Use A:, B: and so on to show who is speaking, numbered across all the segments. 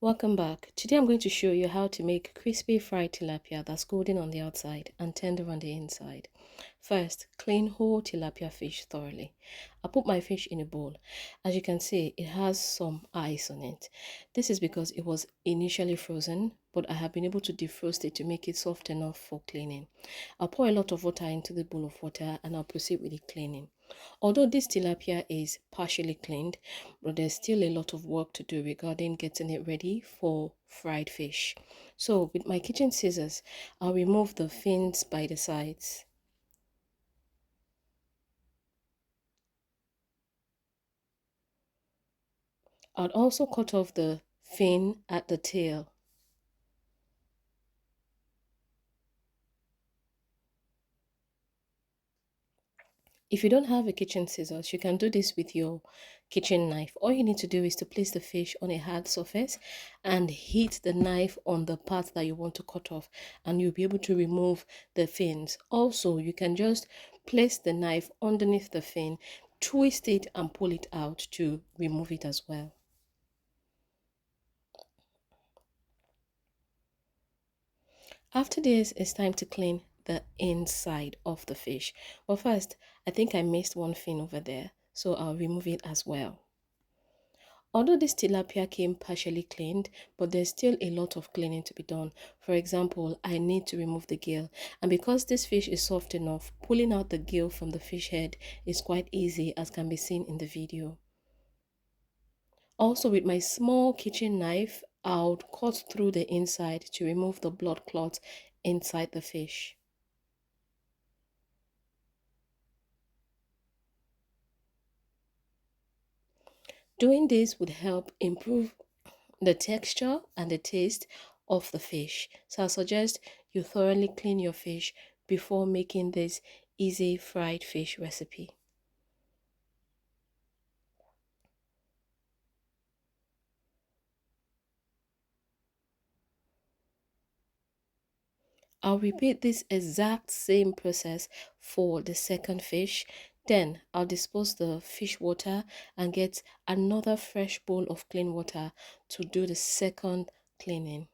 A: Welcome back. Today I'm going to show you how to make crispy fried tilapia that's golden on the outside and tender on the inside. First, clean whole tilapia fish thoroughly. I put my fish in a bowl. As you can see, it has some ice on it. This is because it was initially frozen, but I have been able to defrost it to make it soft enough for cleaning. I'll pour a lot of water into the bowl of water and I'll proceed with the cleaning. Although this tilapia is partially cleaned, but there's still a lot of work to do regarding getting it ready for fried fish. So with my kitchen scissors, I'll remove the fins by the sides. I'll also cut off the fin at the tail. If you don't have a kitchen scissors, you can do this with your kitchen knife. All you need to do is to place the fish on a hard surface and hit the knife on the part that you want to cut off, and you'll be able to remove the fins. Also, you can just place the knife underneath the fin, twist it and pull it out to remove it as well. After this, it's time to clean the inside of the fish. But first, I think I missed one fin over there, so I'll remove it as well. Although this tilapia came partially cleaned, but there's still a lot of cleaning to be done. For example, I need to remove the gill, and because this fish is soft enough, pulling out the gill from the fish head is quite easy, as can be seen in the video. Also, with my small kitchen knife, I'll cut through the inside to remove the blood clots inside the fish. Doing this would help improve the texture and the taste of the fish. So I suggest you thoroughly clean your fish before making this easy fried fish recipe. I'll repeat this exact same process for the second fish. Then I'll dispose the fish water and get another fresh bowl of clean water to do the second cleaning.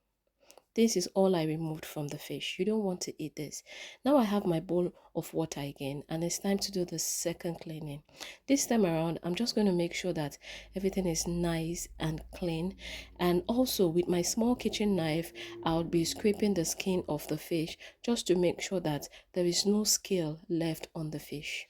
A: This is all I removed from the fish. You don't want to eat this. Now I have my bowl of water again, and it's time to do the second cleaning. This time around, I'm just going to make sure that everything is nice and clean. And also with my small kitchen knife, I'll be scraping the skin of the fish just to make sure that there is no scale left on the fish.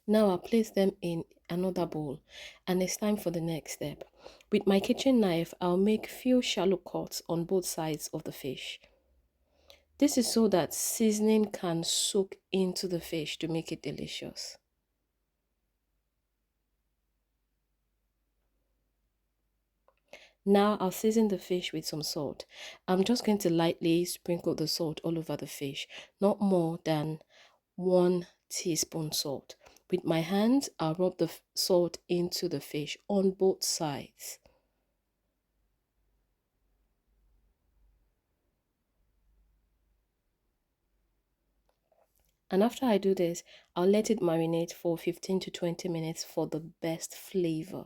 A: Now I'll place them in another bowl, and it's time for the next step. With my kitchen knife, I'll make few shallow cuts on both sides of the fish. This is so that seasoning can soak into the fish to make it delicious. Now I'll season the fish with some salt. I'm just going to lightly sprinkle the salt all over the fish, not more than 1 teaspoon salt. With my hands, I'll rub the salt into the fish on both sides. And after I do this, I'll let it marinate for 15 to 20 minutes for the best flavor.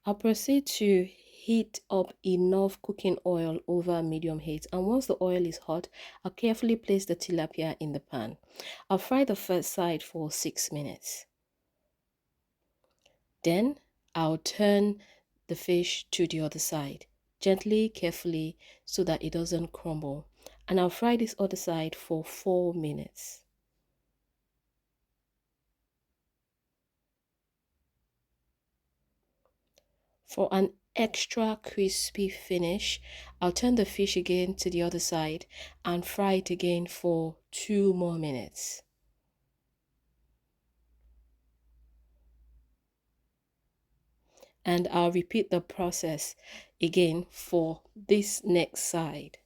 A: I'll proceed to heat up enough cooking oil over medium heat, and once the oil is hot, I'll carefully place the tilapia in the pan. I'll fry the first side for 6 minutes. Then I'll turn the fish to the other side, gently, carefully, so that it doesn't crumble. And I'll fry this other side for 4 minutes. For an extra crispy finish, I'll turn the fish again to the other side and fry it again for 2 more minutes. And I'll repeat the process again for this next side.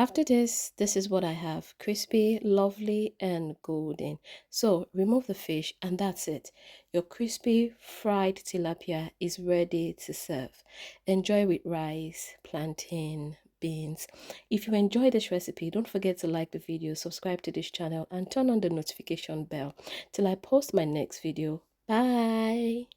A: After this is what I have: crispy, lovely, and golden. So remove the fish, and that's it. Your crispy fried tilapia is ready to serve. Enjoy with rice, plantain, beans. If you enjoy this recipe, don't forget to like the video, subscribe to this channel, and turn on the notification bell till I post my next video. Bye.